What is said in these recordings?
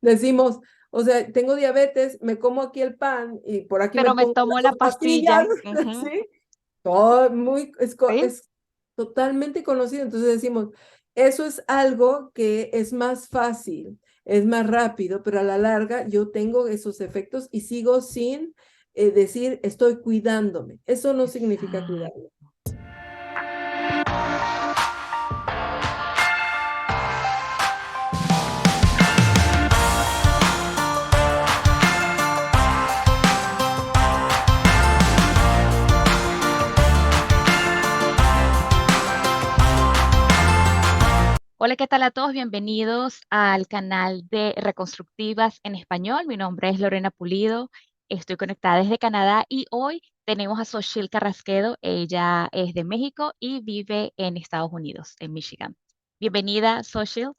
decimos, o sea, tengo diabetes, me como aquí el pan y por aquí me Pero me pongo tomo las la dos pastillas, pastilla. Ujú. ¿sí? Todo muy, Sí. es totalmente conocido. Entonces decimos, eso es algo que es más fácil, es más rápido, pero a la larga yo tengo esos efectos y sigo sin decir estoy cuidándome. Eso no significa Exacto. cuidarme. Hola, ¿qué tal a todos? Bienvenidos al canal de Reconstructivas en Español. Mi nombre es Lorena Pulido, estoy conectada desde Canadá y hoy tenemos a Xochitl Carrasquedo. Ella es de México y vive en Estados Unidos, en Michigan. Bienvenida, Xochitl.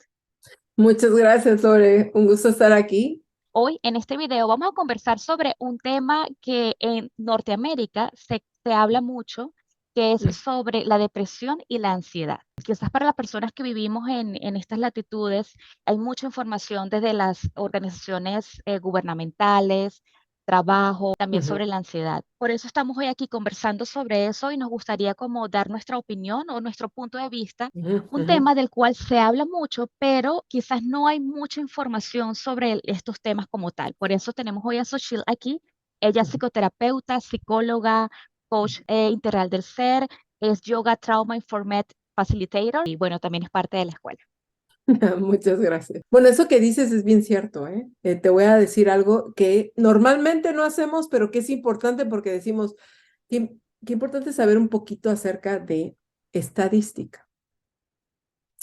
Muchas gracias, Lore. Un gusto estar aquí. Hoy en este video vamos a conversar sobre un tema que en Norteamérica se habla mucho, que es sobre la depresión y la ansiedad. Quizás para las personas que vivimos en estas latitudes hay mucha información desde las organizaciones gubernamentales, trabajo, también Ujú, sobre la ansiedad. Por eso estamos hoy aquí conversando sobre eso y nos gustaría como dar nuestra opinión o nuestro punto de vista, ujú, un ujú. tema del cual se habla mucho, pero quizás no hay mucha información sobre estos temas como tal. Por eso tenemos hoy a Xochitl aquí. Ella es Ujú. psicoterapeuta, psicóloga, coach integral del ser, es Yoga Trauma Informed Facilitator y bueno, también es parte de la escuela. Muchas gracias. Bueno, eso que dices es bien cierto, ¿eh? Te voy a decir algo que normalmente no hacemos, pero que es importante porque decimos, qué, qué importante saber un poquito acerca de estadística.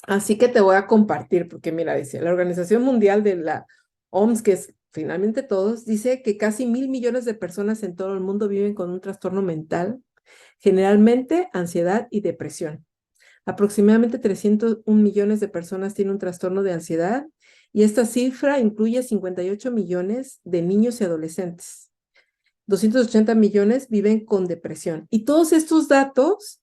Así que te voy a compartir, porque mira, dice, la Organización Mundial de la OMS, que es finalmente todos, dice que casi 1.000 millones de personas en todo el mundo viven con un trastorno mental, generalmente ansiedad y depresión. Aproximadamente 301 millones de personas tienen un trastorno de ansiedad y esta cifra incluye 58 millones de niños y adolescentes. 280 millones viven con depresión. Y todos estos datos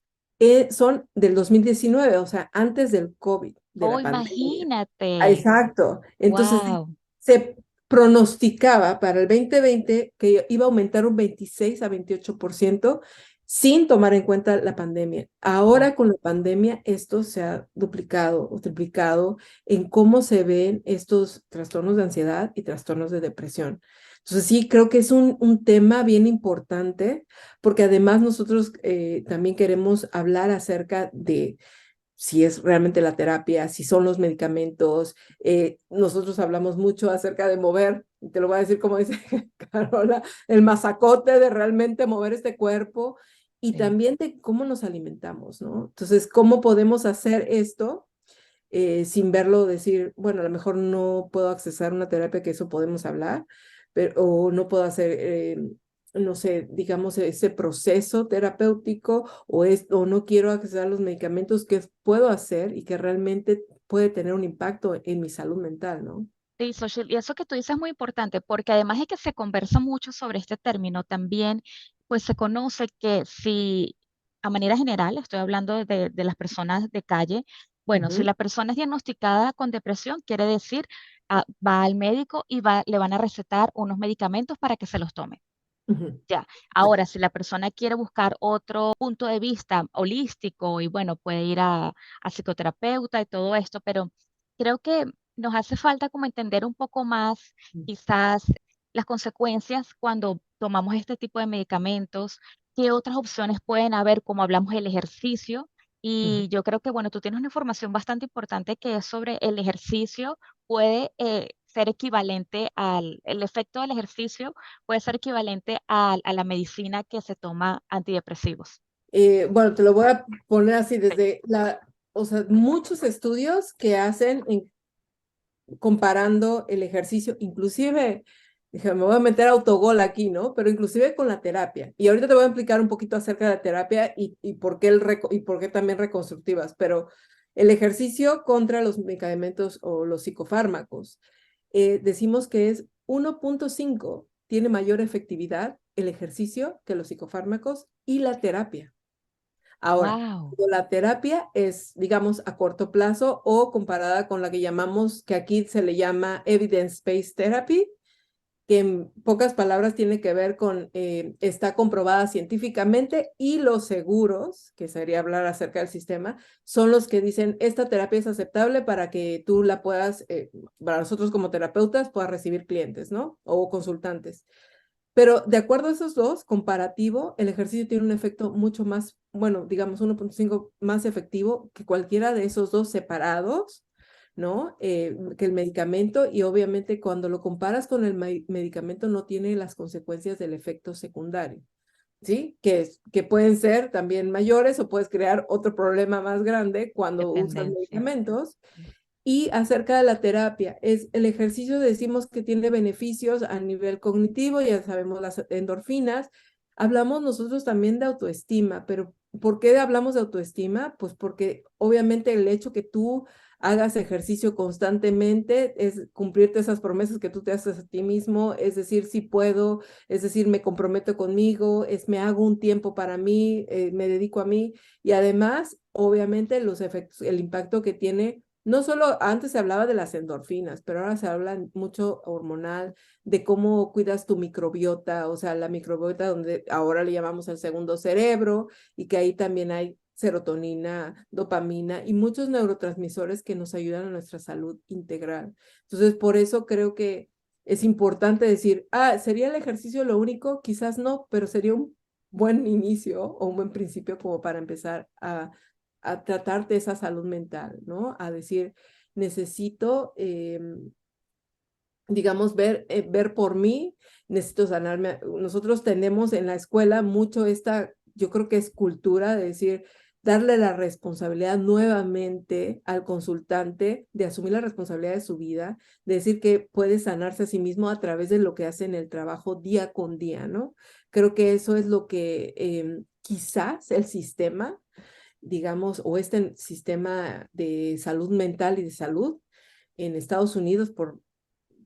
son del 2019, o sea, antes del COVID, de Oh, la pandemia. Ah, imagínate. exacto. Entonces, Wow. se pronosticaba para el 2020 que iba a aumentar un 26 a 28% sin tomar en cuenta la pandemia. Ahora con la pandemia esto se ha duplicado o triplicado en cómo se ven estos trastornos de ansiedad y trastornos de depresión. Entonces sí, creo que es un tema bien importante porque además nosotros también queremos hablar acerca de si es realmente la terapia, si son los medicamentos. Nosotros hablamos mucho acerca de mover, te lo voy a decir como dice Carola, el masacote de realmente mover este cuerpo y Sí. también de cómo nos alimentamos, ¿no? Entonces, ¿cómo podemos hacer esto sin verlo, decir, bueno, a lo mejor no puedo accesar a una terapia, que eso podemos hablar, pero, o no puedo hacer, no sé, digamos, ese proceso terapéutico, o no quiero acceder a los medicamentos que puedo hacer y que realmente puede tener un impacto en mi salud mental, ¿no? Sí, social, y eso que tú dices es muy importante porque además de que se conversa mucho sobre este término, también pues se conoce que si a manera general, estoy hablando de las personas de calle, bueno, si Ujú, la persona es diagnosticada con depresión, quiere decir, va al médico y le van a recetar unos medicamentos para que se los tome. ujú. Ya. Ahora, si la persona quiere buscar otro punto de vista holístico y bueno, puede ir a psicoterapeuta y todo esto, pero creo que nos hace falta como entender un poco más quizás las consecuencias cuando tomamos este tipo de medicamentos, qué otras opciones pueden haber, como hablamos del ejercicio. Ujú. Y yo creo que, bueno, tú tienes una información bastante importante que es sobre el ejercicio, puede ser equivalente el efecto del ejercicio puede ser equivalente a la medicina que se toma antidepresivos. Bueno, te lo voy a poner así desde o sea, muchos estudios que hacen comparando el ejercicio, inclusive, dije, me voy a meter autogol aquí, ¿no? Pero inclusive con la terapia. Y ahorita te voy a explicar un poquito acerca de la terapia y por qué, y por qué también reconstructivas, pero el ejercicio contra los medicamentos o los psicofármacos, decimos que es 1.5, tiene mayor efectividad el ejercicio que los psicofármacos y la terapia. Ahora, Wow, la terapia es, digamos, a corto plazo o comparada con la que llamamos, que aquí se le llama evidence-based therapy, que en pocas palabras tiene que ver con, está comprobada científicamente y los seguros, que sería hablar acerca del sistema, son los que dicen, esta terapia es aceptable para que tú la puedas, para nosotros como terapeutas, puedas recibir clientes, ¿no? O consultantes. Pero de acuerdo a esos dos, comparativo, el ejercicio tiene un efecto mucho más, bueno, digamos 1.5 más efectivo que cualquiera de esos dos separados, ¿no? Que el medicamento, y obviamente cuando lo comparas con el medicamento no tiene las consecuencias del efecto secundario, ¿sí? Que pueden ser también mayores o puedes crear otro problema más grande cuando usas dependencia. medicamentos. Y acerca de la terapia, es el ejercicio decimos que tiene beneficios a nivel cognitivo, ya sabemos las endorfinas. Hablamos nosotros también de autoestima, pero ¿por qué hablamos de autoestima? Pues porque obviamente el hecho que tú hagas ejercicio constantemente es cumplirte esas promesas que tú te haces a ti mismo, es decir, sí puedo, es decir, me comprometo conmigo, es me hago un tiempo para mí, me dedico a mí, y además, obviamente, los efectos, el impacto que tiene no solo antes se hablaba de las endorfinas, pero ahora se habla mucho hormonal, de cómo cuidas tu microbiota, o sea, la microbiota donde ahora le llamamos el segundo cerebro, y que ahí también hay serotonina, dopamina y muchos neurotransmisores que nos ayudan a nuestra salud integral. Entonces, por eso creo que es importante decir, ¿sería el ejercicio lo único? Quizás no, pero sería un buen inicio o un buen principio como para empezar a tratar de esa salud mental, ¿no? A decir, necesito, digamos, ver por mí, necesito sanarme. Nosotros tenemos en la escuela mucho esta, yo creo que es cultura de decir, darle la responsabilidad nuevamente al consultante de asumir la responsabilidad de su vida, de decir que puede sanarse a sí mismo a través de lo que hace en el trabajo día con día, ¿no? Creo que eso es lo que quizás el sistema, digamos, o este sistema de salud mental y de salud en Estados Unidos,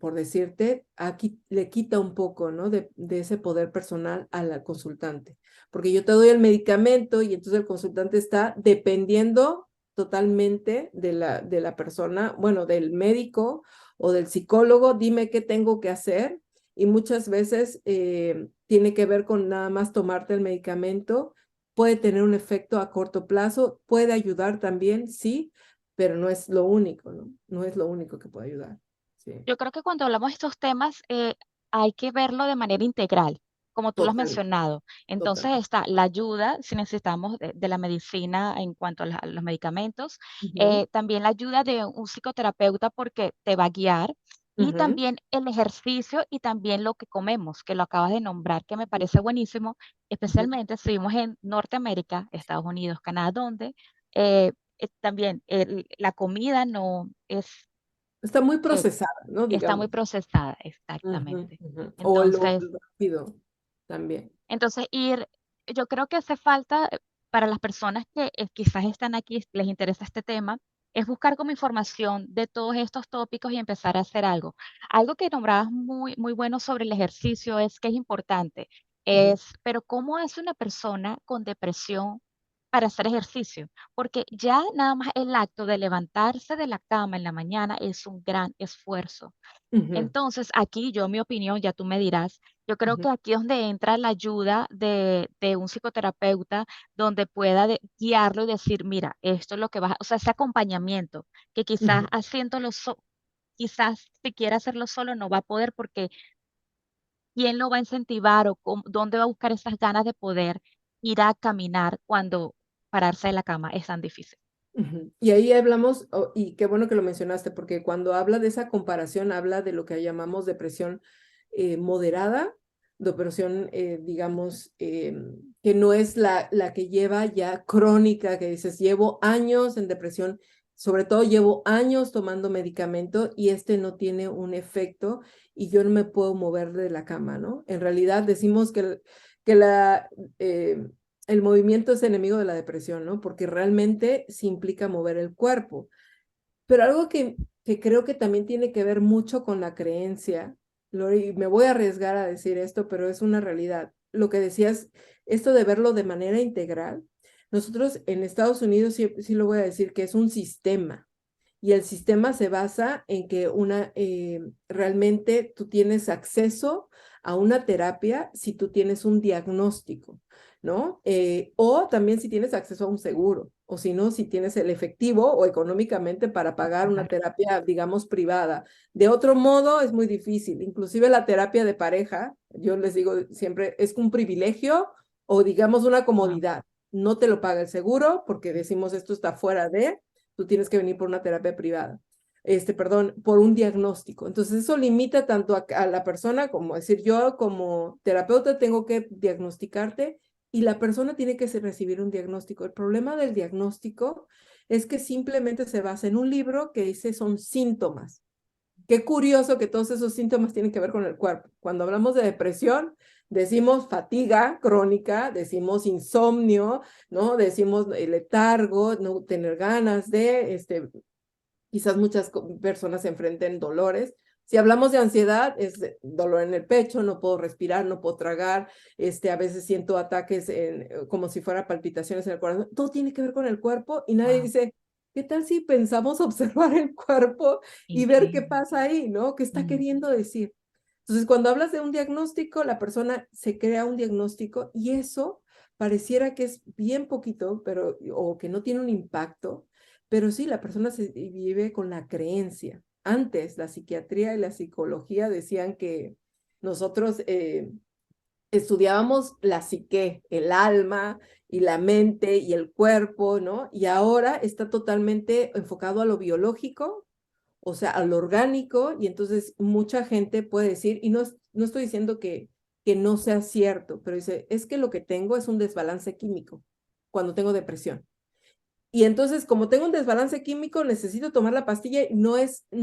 por decirte, aquí le quita un poco, ¿no? De ese poder personal al consultante. Porque yo te doy el medicamento y entonces el consultante está dependiendo totalmente de la persona, bueno, del médico o del psicólogo, dime qué tengo que hacer. Y muchas veces tiene que ver con nada más tomarte el medicamento, puede tener un efecto a corto plazo, puede ayudar también, sí, pero no es lo único, ¿no? No es lo único que puede ayudar. Sí, Yo creo que cuando hablamos de estos temas, hay que verlo de manera integral, como tú lo has total, mencionado. total. Entonces está la ayuda, si necesitamos de la medicina en cuanto a los medicamentos, Ujú, también la ayuda de un psicoterapeuta porque te va a guiar, y ujú, también el ejercicio y también lo que comemos, que lo acabas de nombrar, que me parece buenísimo, ujú. especialmente si vivimos en Norteamérica, Estados Unidos, Canadá, donde también la comida no es Está muy eh, procesada, ¿no? está muy Digamos. procesada, Ujú, exactamente. ujú. O lo Entonces rápido también. entonces yo creo que hace falta, para las personas que, quizás están aquí, les interesa este tema, es buscar como información de todos estos tópicos y empezar a hacer algo. Algo que nombrabas muy muy bueno sobre el ejercicio es que es importante, Ujú, pero ¿cómo hace una persona con depresión para hacer ejercicio? Porque ya nada más el acto de levantarse de la cama en la mañana es un gran esfuerzo. ujú, Entonces, aquí yo, mi opinión, ya tú me dirás, yo creo ujú, que aquí es donde entra la ayuda de un psicoterapeuta, donde pueda guiarlo y decir, mira, esto es lo que vas, o sea, ese acompañamiento, que quizás ujú, haciéndolo, quizás si quiere hacerlo solo no va a poder porque quién lo va a incentivar o dónde va a buscar esas ganas de poder ir a caminar cuando pararse de la cama es tan difícil. ujú. Y ahí hablamos, y qué bueno que lo mencionaste, porque cuando habla de esa comparación, habla de lo que llamamos depresión moderada, depresión, digamos, que no es la que lleva ya crónica, que dices, llevo años en depresión, sobre todo llevo años tomando medicamento y este no tiene un efecto y yo no me puedo mover de la cama, ¿no? En realidad decimos que eh, el movimiento es enemigo de la depresión, ¿no? Porque realmente sí implica mover el cuerpo. Pero algo que creo que también tiene que ver mucho con la creencia, Lori, y me voy a arriesgar a decir esto, pero es una realidad. Lo que decías, esto de verlo de manera integral, Nosotros en Estados Unidos sí lo voy a decir que es un sistema. Y el sistema se basa en que realmente tú tienes acceso a una terapia si tú tienes un diagnóstico, ¿no? O también si tienes acceso a un seguro, o si no, si tienes el efectivo o económicamente para pagar una Claro. terapia, digamos, privada. De otro modo, es muy difícil. Inclusive la terapia de pareja, yo les digo siempre, es un privilegio o digamos una Wow. comodidad. No te lo paga el seguro porque decimos esto está fuera de tú tienes que venir por una terapia privada, perdón, por un diagnóstico. Entonces eso limita tanto a la persona como decir yo como terapeuta tengo que diagnosticarte y la persona tiene que recibir un diagnóstico. El problema del diagnóstico es que simplemente se basa en un libro que dice son síntomas. Qué curioso que todos esos síntomas tienen que ver con el cuerpo. Cuando hablamos de depresión, decimos fatiga crónica, decimos insomnio, ¿no? Decimos letargo, no tener ganas de, quizás muchas personas se enfrenten dolores. Si hablamos de ansiedad, es dolor en el pecho, no puedo respirar, no puedo tragar, a veces siento ataques como si fuera palpitaciones en el corazón. Todo tiene que ver con el cuerpo y nadie Wow. dice, ¿qué tal si pensamos observar el cuerpo y ver qué Increíble. pasa ahí, ¿no? ¿Qué está Mm, queriendo decir? Entonces, cuando hablas de un diagnóstico, la persona se crea un diagnóstico y eso pareciera que es bien poquito, pero, o que no tiene un impacto, pero sí, la persona se vive con la creencia. Antes, la psiquiatría y la psicología decían que nosotros estudiábamos la psique, el alma y la mente y el cuerpo, ¿no? Y ahora está totalmente enfocado a lo biológico, o sea, a lo orgánico, y entonces mucha gente puede decir, y no estoy diciendo que no sea cierto, pero dice, es que lo que tengo es un desbalance químico cuando tengo depresión. Y entonces, como tengo un desbalance químico, necesito tomar la pastilla y no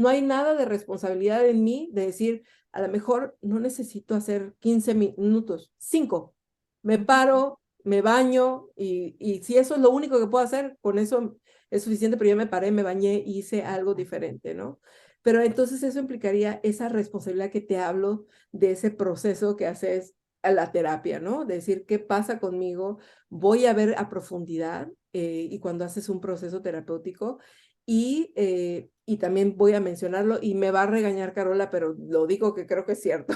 hay nada de responsabilidad en mí de decir, a lo mejor no necesito hacer 15 minutos, 5. Me ujú. paro, me baño y si eso es lo único que puedo hacer, con eso es suficiente, pero yo me paré, me bañé y hice algo diferente, ¿no? Pero entonces eso implicaría esa responsabilidad que te hablo de ese proceso que haces a la terapia, ¿no? De decir, ¿qué pasa conmigo? Voy a ver a profundidad y cuando haces un proceso terapéutico y también voy a mencionarlo y me va a regañar Carola, pero lo digo que creo que es cierto.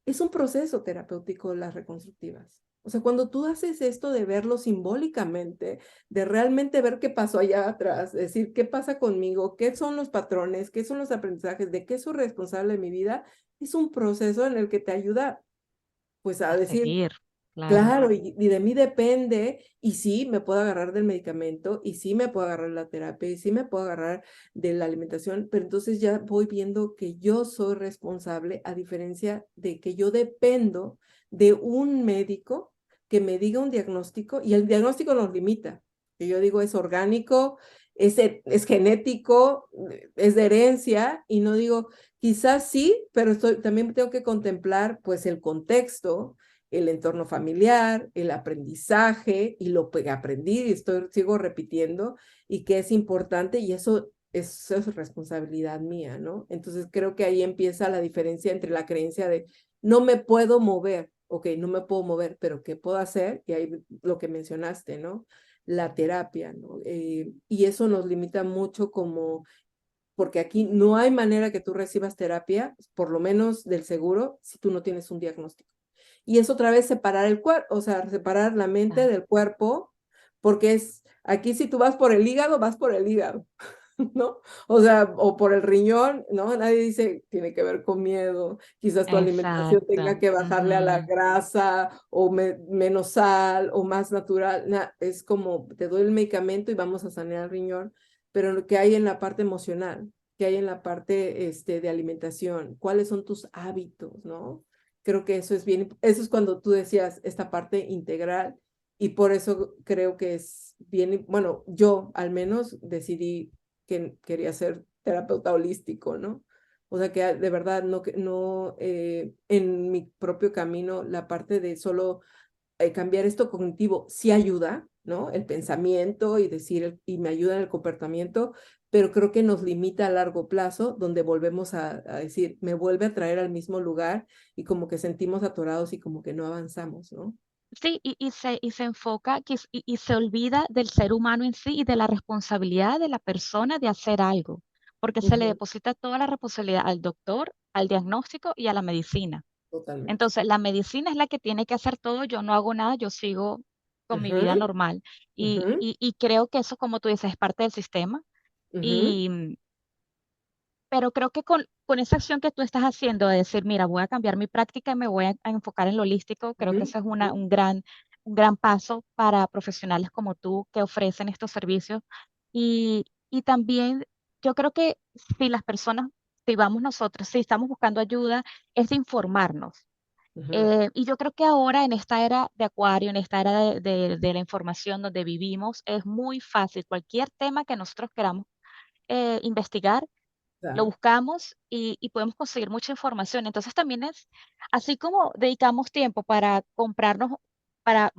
Es un proceso terapéutico las reconstructivas. O sea, cuando tú haces esto de verlo simbólicamente, de realmente ver qué pasó allá atrás, decir qué pasa conmigo, qué son los patrones, qué son los aprendizajes, de qué soy responsable de mi vida, es un proceso en el que te ayuda pues a A decir, seguir, claro. claro, y de mí depende, y sí me puedo agarrar del medicamento, y sí me puedo agarrar de la terapia, y sí me puedo agarrar de la alimentación, pero entonces ya voy viendo que yo soy responsable, a diferencia de que yo dependo de un médico que me diga un diagnóstico, y el diagnóstico nos limita, que yo digo es orgánico, es genético, es de herencia, y no digo, quizás sí, pero también tengo que contemplar pues el contexto, el entorno familiar, el aprendizaje y lo que aprendí y sigo repitiendo y que es importante y eso es responsabilidad mía, ¿no? Entonces creo que ahí empieza la diferencia entre la creencia de no me puedo mover, ok, no me puedo mover, pero ¿qué puedo hacer? Y ahí lo que mencionaste, ¿no? La terapia, ¿no? Y eso nos limita mucho como porque aquí no hay manera que tú recibas terapia, por lo menos del seguro, si tú no tienes un diagnóstico. Y es otra vez separar el cuerpo, o sea, separar la mente Claro. del cuerpo, porque aquí si tú vas por el hígado, vas por el hígado, ¿no? O sea, o por el riñón, ¿no? Nadie dice, tiene que ver con miedo, quizás tu alimentación tenga Exacto. que bajarle a la Ujú. grasa o menos sal o más natural. Es como, te doy el medicamento y vamos a sanear el riñón, pero lo que hay en la parte emocional, que hay en la parte de alimentación, cuáles son tus hábitos, ¿no? Creo que eso es bien, eso es cuando tú decías esta parte integral y por eso creo que es bien, bueno, yo al menos decidí que quería ser terapeuta holístico, ¿no? O sea que de verdad no en mi propio camino la parte de solo cambiar esto cognitivo sí ayuda, ¿no? El pensamiento y decir, y me ayuda en el comportamiento, pero creo que nos limita a largo plazo, donde volvemos a decir, me vuelve a traer al mismo lugar y como que sentimos atorados y como que no avanzamos, ¿no? sí, y se enfoca y se olvida del ser humano en sí y de la responsabilidad de la persona de hacer algo, porque se le Ujú, deposita toda la responsabilidad al doctor, al diagnóstico y a la medicina. totalmente. Entonces, la medicina es la que tiene que hacer todo, yo no hago nada, yo sigo con mi vida Ujú, normal. ujú, Y creo que eso, como tú dices, es parte del sistema. ujú, Y, pero creo que con esa acción que tú estás haciendo de decir: "Mira, voy a cambiar mi práctica y me voy a enfocar en lo holístico", creo ujú, que eso es ujú, un gran paso para profesionales como tú que ofrecen estos servicios. Y también yo creo que si las personas, si vamos nosotros, si estamos buscando ayuda, es de informarnos. ujú, Y yo creo que ahora en esta era de Acuario, en esta era de la información donde vivimos, es muy fácil. Cualquier tema que nosotros queramos investigar, lo claro. buscamos y podemos conseguir mucha información. Entonces también es, así como dedicamos tiempo para comprarnos, para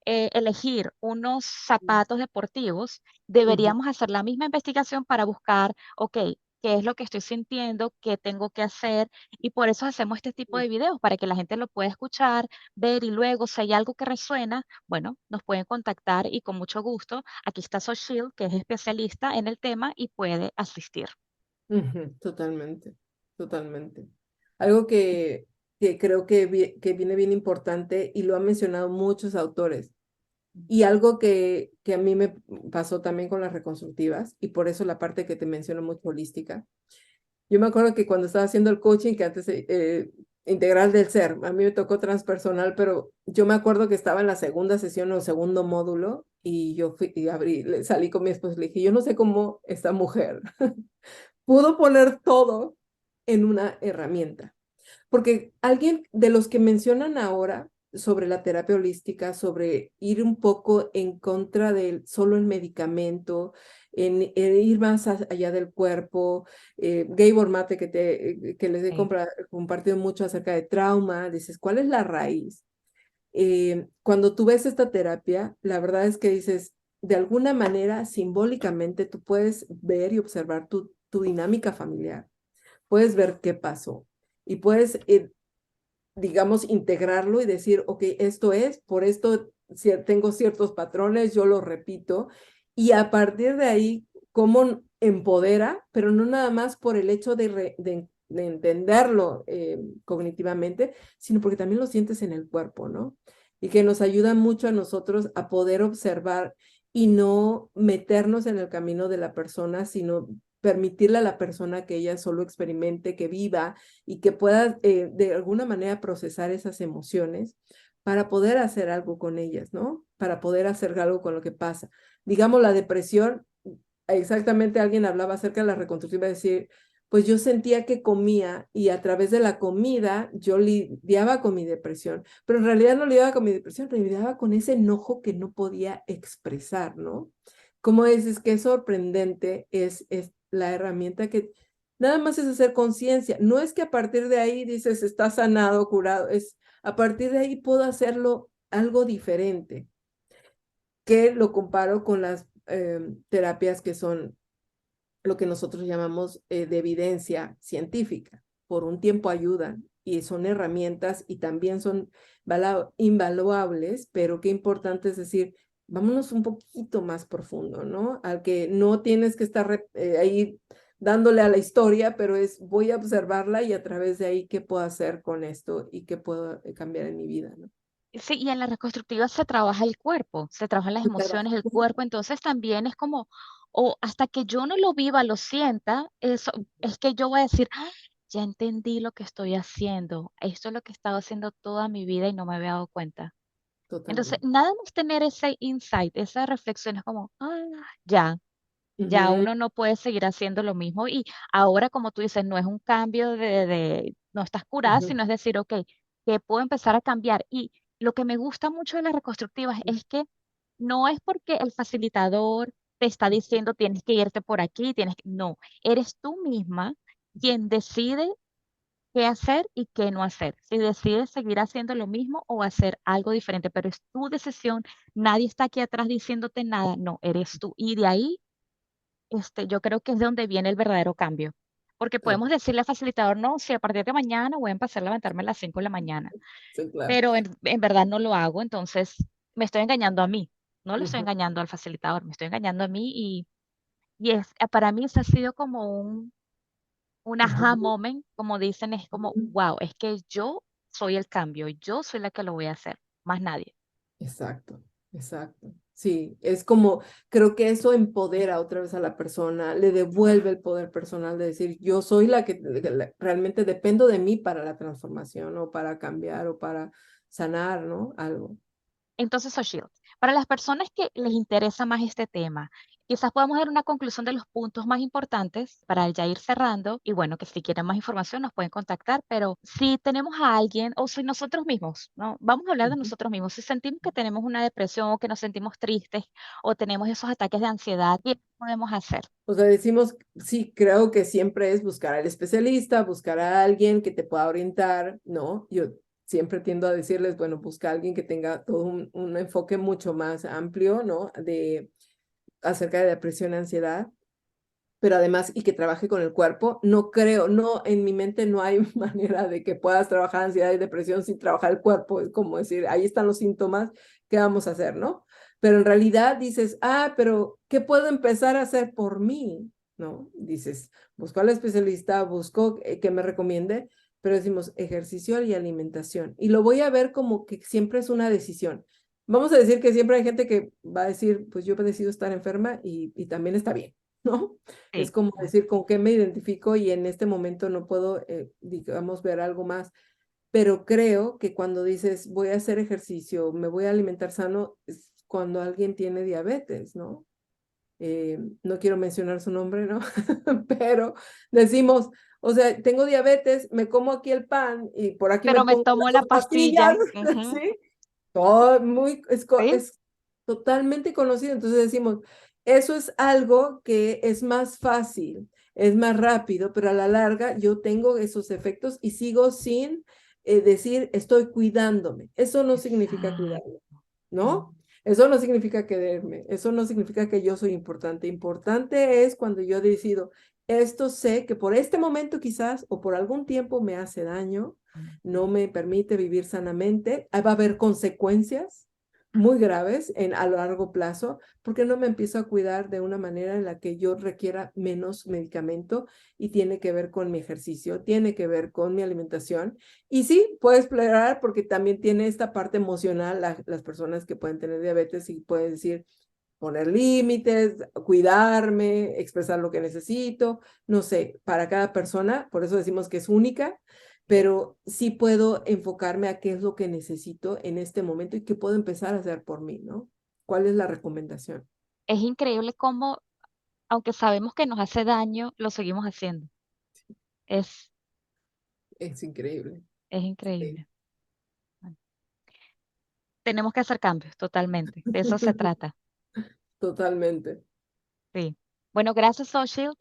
elegir unos zapatos deportivos, Ujú, deberíamos hacer la misma investigación para buscar, ok, qué es lo que estoy sintiendo, qué tengo que hacer, y por eso hacemos este tipo de videos, para que la gente lo pueda escuchar, ver y luego si hay algo que resuena, bueno, nos pueden contactar y con mucho gusto, aquí está Soshil, que es especialista en el tema y puede asistir. ujú, totalmente, totalmente. Algo que creo que viene bien importante y lo han mencionado muchos autores. Y algo que a mí me pasó también con las reconstructivas, y por eso la parte que te menciono mucho holística. Yo me acuerdo que cuando estaba haciendo el coaching, que antes, integral del ser, a mí me tocó transpersonal, pero yo me acuerdo que estaba en la segunda sesión o segundo módulo, y yo fui y abrí, salí con mi esposo y le dije, yo no sé cómo esta mujer pudo poner todo en una herramienta. Porque alguien de los que mencionan ahora sobre la terapia holística, sobre ir un poco en contra del solo el medicamento, en ir más allá del cuerpo, Gabor Mate, que les he Sí, compartido mucho acerca de trauma, dices, ¿cuál es la raíz? Cuando tú ves esta terapia, la verdad es que dices, de alguna manera, simbólicamente, tú puedes ver y observar tu dinámica familiar, puedes ver qué pasó y puedes digamos, integrarlo y decir, ok, esto es, por esto si tengo ciertos patrones, yo los repito, y a partir de ahí, cómo empodera, pero no nada más por el hecho de entenderlo cognitivamente, sino porque también lo sientes en el cuerpo, ¿no? Y que nos ayuda mucho a nosotros a poder observar y no meternos en el camino de la persona, sino permitirle a la persona que ella solo experimente, que viva y que pueda de alguna manera procesar esas emociones para poder hacer algo con ellas, ¿no? Para poder hacer algo con lo que pasa. Digamos, la depresión, exactamente alguien hablaba acerca de la reconstructiva, decir, pues yo sentía que comía y a través de la comida yo lidiaba con mi depresión, pero en realidad no lidiaba con mi depresión, lidiaba con ese enojo que no podía expresar, ¿no? Como es que es sorprendente, es la herramienta que nada más es hacer conciencia. No es que a partir de ahí dices, está sanado, curado, es a partir de ahí puedo hacerlo algo diferente, que lo comparo con las terapias que son lo que nosotros llamamos de evidencia científica. Por un tiempo ayudan y son herramientas y también son invaluables, pero qué importante es decir, vámonos un poquito más profundo, ¿no? Al que no tienes que estar ahí dándole a la historia, pero es voy a observarla y a través de ahí qué puedo hacer con esto y qué puedo cambiar en mi vida, ¿no? sí, y en la reconstructiva se trabaja el cuerpo, se trabajan las Tu trabajo. emociones, el cuerpo, entonces también es como, o hasta que yo no lo viva, lo sienta, eso es que yo voy a decir: "Ah, ya entendí lo que estoy haciendo, esto es lo que he estado haciendo toda mi vida y no me había dado cuenta". Entonces, Totalmente. nada más tener ese insight, esa reflexión es como, ya, ya Ujú, uno no puede seguir haciendo lo mismo y ahora, como tú dices, no es un cambio no estás curada, ujú, sino es decir, okey, ¿qué puedo empezar a cambiar? Y lo que me gusta mucho de las reconstructivas es que no es porque el facilitador te está diciendo: "Tienes que irte por aquí, tienes que", no, eres tú misma quien decide qué hacer y qué no hacer. Si decides seguir haciendo lo mismo o hacer algo diferente, pero es tu decisión, nadie está aquí atrás diciéndote nada, no, eres tú. Y de ahí yo creo que es de donde viene el verdadero cambio. Porque Ah, podemos decirle al facilitador, no, si a partir de mañana voy a empezar a levantarme a las 5 de la mañana, sí, claro. pero en verdad no lo hago, entonces me estoy engañando a mí, no le estoy Ujú, engañando al facilitador, me estoy engañando a mí y para mí eso ha sido como un aha ujú, moment, como dicen, es como, ujú. wow, es que yo soy el cambio, yo soy la que lo voy a hacer, más nadie. Exacto, exacto. Sí, es como, creo que eso empodera otra vez a la persona, le devuelve el poder personal de decir, yo soy la que realmente dependo de mí para la transformación o para cambiar o para sanar, ¿no? Algo. Entonces, Xochitl, para las personas que les interesa más este tema, quizás podamos dar una conclusión de los puntos más importantes para ya ir cerrando. Y bueno, que si quieren más información nos pueden contactar, pero si tenemos a alguien o si nosotros mismos, ¿no? Vamos a hablar de Ujú. nosotros mismos. Si sentimos que tenemos una depresión o que nos sentimos tristes o tenemos esos ataques de ansiedad, ¿qué podemos hacer? O sea, decimos, sí, creo que siempre es buscar al especialista, buscar a alguien que te pueda orientar, ¿no? Yo siempre tiendo a decirles, bueno, busca a alguien que tenga todo un enfoque mucho más amplio, ¿no? De acerca de depresión y ansiedad, pero además y que trabaje con el cuerpo. No creo, no, en mi mente no hay manera de que puedas trabajar ansiedad y depresión sin trabajar el cuerpo. Es como decir, ahí están los síntomas, ¿qué vamos a hacer, no? Pero en realidad dices, ah, pero ¿qué puedo empezar a hacer por mí? ¿No? Dices, busco al especialista, busco que me recomiende, pero decimos ejercicio y alimentación. Y lo voy a ver como que siempre es una decisión. Vamos a decir que siempre hay gente que va a decir, pues yo he decidido estar enferma y también está bien, ¿no? Es Sí. como decir con qué me identifico y en este momento no puedo, digamos, ver algo más. Pero creo que cuando dices voy a hacer ejercicio, me voy a alimentar sano, es cuando alguien tiene diabetes, ¿no? No quiero mencionar su nombre, ¿no? Pero decimos, o sea, tengo diabetes, me como aquí el pan y por aquí me Pero me pongo tomo las la dos pastillas, pastilla. Ujú. ¿sí? Todo muy, Sí, es totalmente conocido. Entonces decimos, eso es algo que es más fácil, es más rápido, pero a la larga yo tengo esos efectos y sigo sin decir estoy cuidándome. Eso no significa cuidarme, exacto. ¿no? Eso no significa quererme, eso no significa que yo soy importante. Importante es cuando yo decido, esto sé que por este momento quizás o por algún tiempo me hace daño, no me permite vivir sanamente, va a haber consecuencias muy graves a largo plazo porque no me empiezo a cuidar de una manera en la que yo requiera menos medicamento y tiene que ver con mi ejercicio, tiene que ver con mi alimentación. Y sí, puede explorar porque también tiene esta parte emocional, las personas que pueden tener diabetes y pueden decir, poner límites, cuidarme, expresar lo que necesito, no sé, para cada persona, por eso decimos que es única, pero sí puedo enfocarme a qué es lo que necesito en este momento y qué puedo empezar a hacer por mí, ¿no? ¿Cuál es la recomendación? Es increíble cómo, aunque sabemos que nos hace daño, lo seguimos haciendo. Es, Es increíble. es Sí. increíble. Bueno, tenemos que hacer cambios, totalmente. De eso se trata. Totalmente. Sí. Bueno, gracias, Social,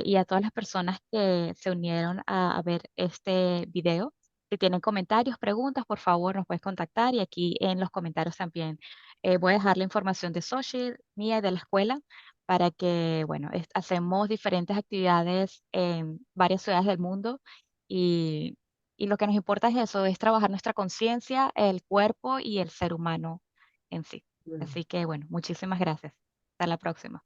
y a todas las personas que se unieron a ver este video. Si tienen comentarios, preguntas, por favor, nos puedes contactar y aquí en los comentarios también voy a dejar la información de Social, mía y de la escuela para que, bueno, hacemos diferentes actividades en varias ciudades del mundo y, y lo que nos importa es eso, es trabajar nuestra conciencia, el cuerpo y el ser humano en sí. Bueno. Así que, bueno, muchísimas gracias. Hasta la próxima.